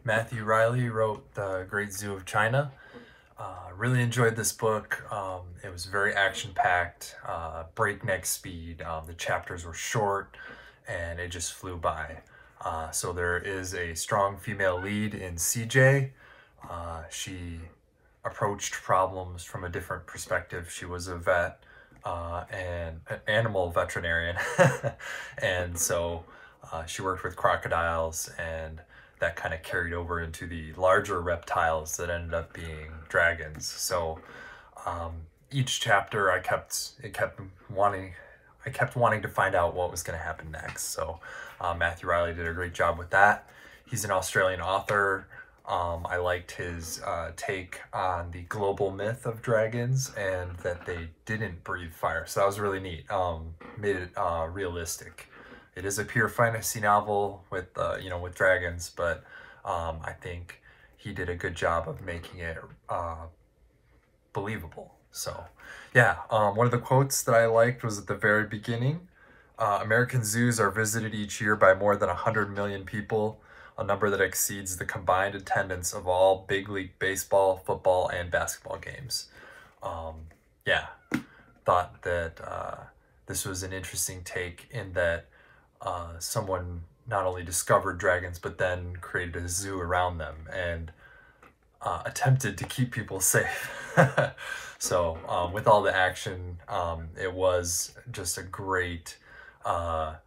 Matthew Riley wrote The Great Zoo of China. Really enjoyed this book. It was very action-packed, breakneck speed. The chapters were short, and it just flew by. So there is a strong female lead in CJ. She approached problems from a different perspective. She was a vet and an animal veterinarian, and so she worked with crocodiles, and that kind of carried over into the larger reptiles that ended up being dragons. So each chapter, I kept wanting to find out what was going to happen next. So Matthew Riley did a great job with that. He's an Australian author. I liked his take on the global myth of dragons and that they didn't breathe fire. So that was really neat. Made it realistic. It is a pure fantasy novel with with dragons, but I think he did a good job of making it believable. So yeah, one of the quotes that I liked was at the very beginning. American zoos are visited each year by more than 100 million people, a number that exceeds the combined attendance of all big league baseball, football, and basketball games. Yeah, thought that this was an interesting take in that someone not only discovered dragons, but then created a zoo around them and attempted to keep people safe. So with all the action, it was just a great, I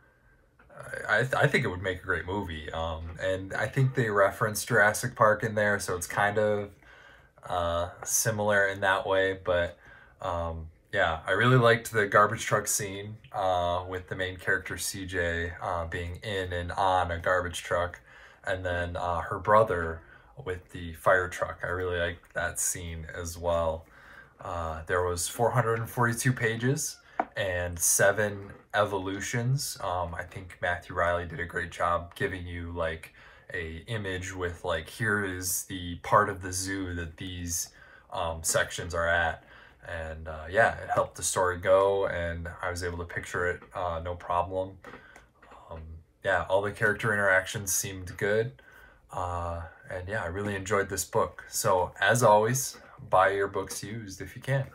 think it would make a great movie. And I think they referenced Jurassic Park in there, so it's kind of similar in that way. But yeah, I really liked the garbage truck scene with the main character CJ being in and on a garbage truck, and then her brother with the fire truck. I really liked that scene as well. There was 442 pages and 7 evolutions. I think Matthew Riley did a great job giving you like a image with like, here is the part of the zoo that these sections are at. And yeah, it helped the story go, and I was able to picture it no problem. Yeah, all the character interactions seemed good. And yeah, I really enjoyed this book. So as always, buy your books used if you can.